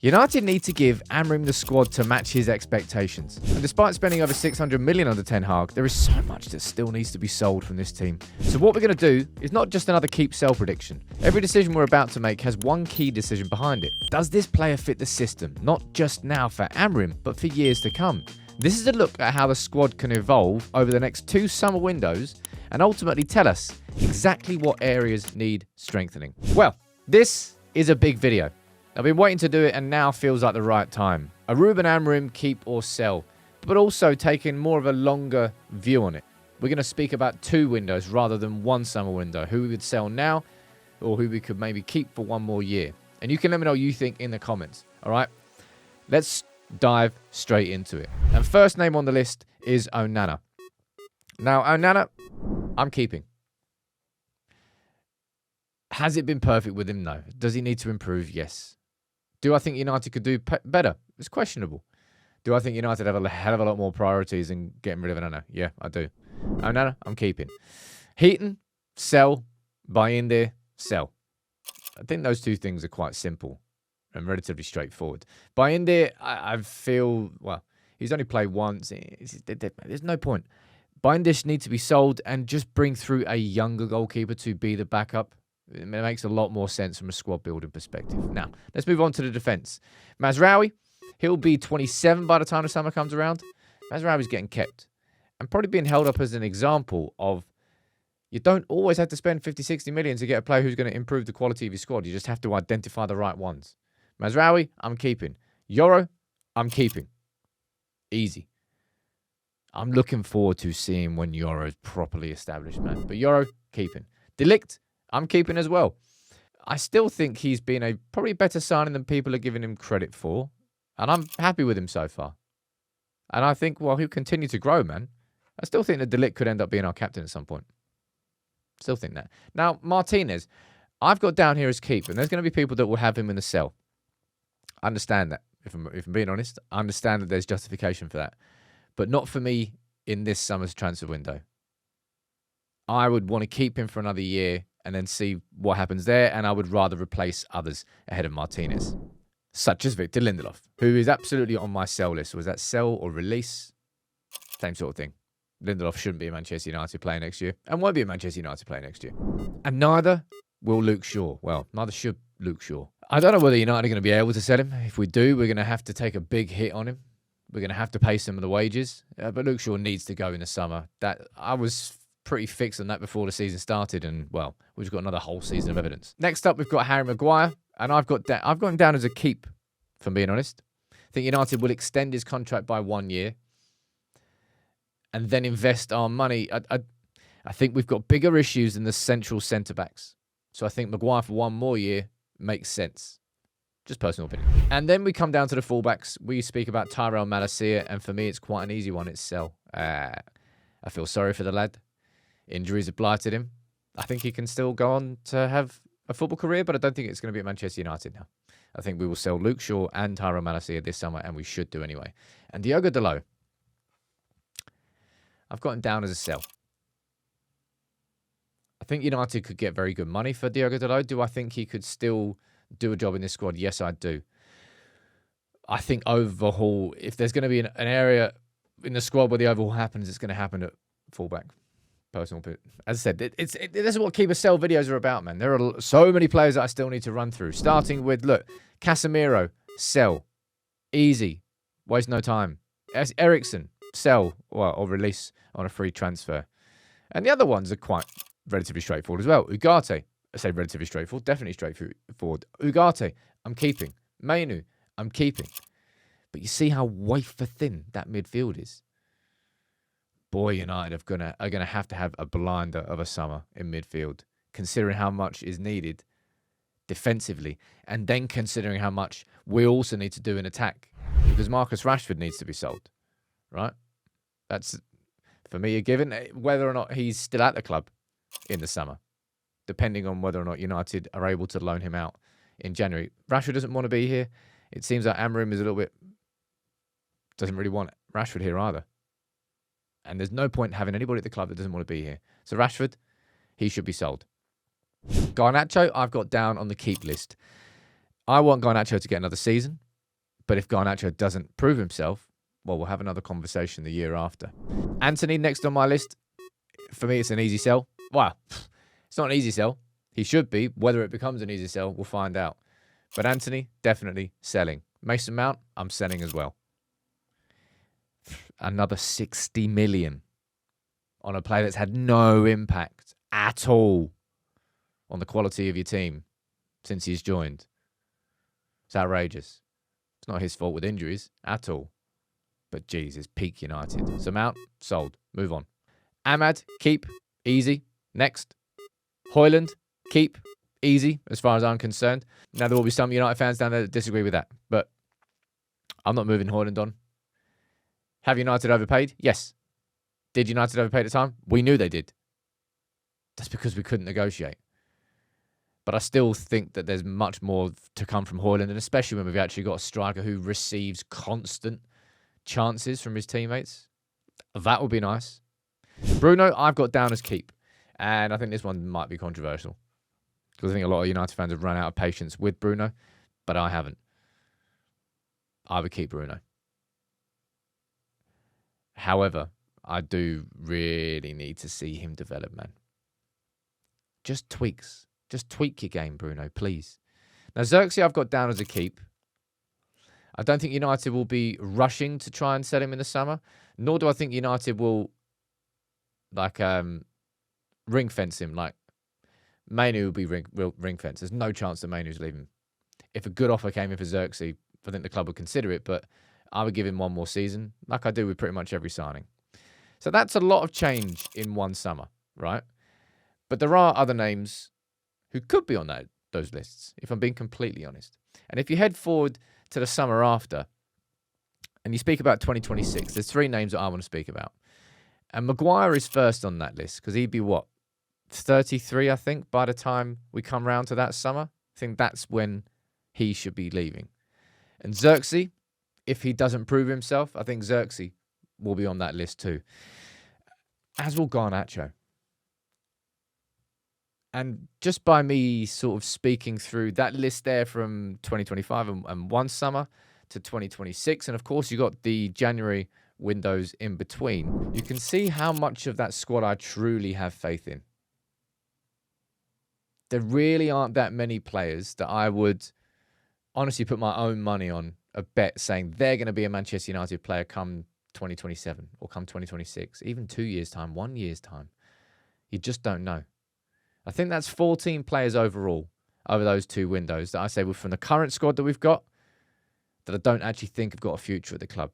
United need to give Amorim the squad to match his expectations. And despite spending over 600 million under Ten Hag, there is so much that still needs to be sold from this team. So what we're going to do is not just another keep-sell prediction. Every decision we're about to make has one key decision behind it. Does this player fit the system? Not just now for Amorim, but for years to come. This is a look at how the squad can evolve over the next 2 summer windows and ultimately tell us exactly what areas need strengthening. Well, this is a big video. I've been waiting to do it and now feels like the right time. A Ruben Amorim keep or sell, but also taking more of a longer view on it. We're going to speak about 2 windows rather than 1 summer window, who we would sell now or who we could maybe keep for 1 more year. And you can let me know what you think in the comments, all right? Let's dive straight into it. And first name on the list is Onana. Now, Onana, I'm keeping. Has it been perfect with him? No. Does he need to improve? Yes. Do I think United could do better? It's questionable. Do I think United have a hell of a lot more priorities in getting rid of Onana? Yeah, I do. Onana, I'm keeping. Heaton, sell. Buy in there, sell. I think those 2 things are quite simple and relatively straightforward. Buy in there, I feel, well, he's only played once. There's no point. Binders need to be sold and just bring through a younger goalkeeper to be the backup. It makes a lot more sense from a squad building perspective. Now, let's move on to the defence. Mazraoui, he'll be 27 by the time the summer comes around. Mazraoui's getting kept and probably being held up as an example of you don't always have to spend 50, 60 million to get a player who's going to improve the quality of your squad. You just have to identify the right ones. Mazraoui, I'm keeping. Yoro, I'm keeping. Easy. I'm looking forward to seeing when Yoro is properly established, man. But Yoro, keeping. De Ligt, I'm keeping as well. I still think he's been a probably better signing than people are giving him credit for. And I'm happy with him so far. And I think, well, he'll continue to grow, man. I still think that De Ligt could end up being our captain at some point. Still think that. Now, Martinez, I've got down here as keep. And there's going to be people that will have him in the sell. I understand that. If I'm being honest, I understand that there's justification for that. But not for me in this summer's transfer window. I would want to keep him for another year and then see what happens there. And I would rather replace others ahead of Martinez, such as Victor Lindelof, who is absolutely on my sell list. Was that sell or release? Same sort of thing. Lindelof shouldn't be a Manchester United player next year and won't be a Manchester United player next year. And neither will Luke Shaw. Well, neither should Luke Shaw. I don't know whether United are going to be able to sell him. If we do, we're going to have to take a big hit on him. We're going to have to pay some of the wages. But Luke Shaw needs to go in the summer. I was pretty fixed on that before the season started, and well, we've got another whole season of evidence. Next up, we've got Harry Maguire, and I've got him down as a keep, if I'm being honest. I think United will extend his contract by 1 year and then invest our money. I think we've got bigger issues in the central centre-backs. So I think Maguire for 1 more year makes sense. Just personal opinion. And then we come down to the fullbacks. We speak about Tyrell Malacia, and for me, it's quite an easy one. It's sell. I feel sorry for the lad. Injuries have blighted him. I think he can still go on to have a football career, but I don't think it's going to be at Manchester United now. I think we will sell Luke Shaw and Tyrell Malacia this summer, and we should do anyway. And Diogo Dalot, I've got him down as a sell. I think United could get very good money for Diogo Dalot. Do I think he could still do a job in this squad? Yes, I do. I think overhaul, if there's going to be an area in the squad where the overhaul happens, it's going to happen at fullback. Personal, as I said, this is what keep or sell videos are about, man. There are so many players that I still need to run through. Starting with, look, Casemiro, sell. Easy. Waste no time. Eriksen, sell or release on a free transfer. And the other ones are quite relatively straightforward as well. Ugarte, I say relatively straightforward, definitely straightforward. Ugarte, I'm keeping. Mainu, I'm keeping. But you see how wafer thin that midfield is. Boy, United are gonna have to have a blinder of a summer in midfield, considering how much is needed defensively, and then considering how much we also need to do in attack, because Marcus Rashford needs to be sold, right? That's, for me, a given, whether or not he's still at the club in the summer, depending on whether or not United are able to loan him out in January. Rashford doesn't want to be here. It seems like Amorim is a little bit, doesn't really want Rashford here either. And there's no point having anybody at the club that doesn't want to be here. So Rashford, he should be sold. Garnacho, I've got down on the keep list. I want Garnacho to get another season. But if Garnacho doesn't prove himself, well, we'll have another conversation the year after. Antony, next on my list. For me, it's an easy sell. Well, it's not an easy sell. He should be. Whether it becomes an easy sell, we'll find out. But Antony, definitely selling. Mason Mount, I'm selling as well. Another 60 million on a player that's had no impact at all on the quality of your team since he's joined. It's outrageous. It's not his fault with injuries at all. But geez, it's peak United. So Mount, sold. Move on. Ahmad, keep. Easy. Next. Højlund, keep. Easy, as far as I'm concerned. Now, there will be some United fans down there that disagree with that. But I'm not moving Højlund on. Have United overpaid? Yes. Did United overpay at the time? We knew they did. That's because we couldn't negotiate. But I still think that there's much more to come from Højlund, and especially when we've actually got a striker who receives constant chances from his teammates. That would be nice. Bruno, I've got down as keep. And I think this one might be controversial. Because I think a lot of United fans have run out of patience with Bruno. But I haven't. I would keep Bruno. However, I do really need to see him develop, man. Just tweaks. Just tweak your game, Bruno, please. Now, Xerxes I've got down as a keep. I don't think United will be rushing to try and sell him in the summer. Nor do I think United will, ring fence him. Like, Mainu will be ring fence. There's no chance that Mainu's leaving. If a good offer came in for Xerxes, I think the club would consider it, but I would give him one more season, like I do with pretty much every signing. So that's a lot of change in one summer, right? But there are other names who could be on those lists, if I'm being completely honest. And if you head forward to the summer after, and you speak about 2026, there's three names that I want to speak about. And Maguire is first on that list, because he'd be, 33, I think, by the time we come round to that summer. I think that's when he should be leaving. And Xerxes, if he doesn't prove himself, I think Xerxes will be on that list too. As will Garnacho. And just by me sort of speaking through that list there from 2025 and one summer to 2026, and of course you got the January windows in between, you can see how much of that squad I truly have faith in. There really aren't that many players that I would honestly put my own money on a bet saying they're going to be a Manchester United player come 2027 or come 2026, even 2 years' time, 1 year's time. You just don't know. I think that's 14 players overall over those two windows that I say from the current squad that we've got that I don't actually think have got a future at the club.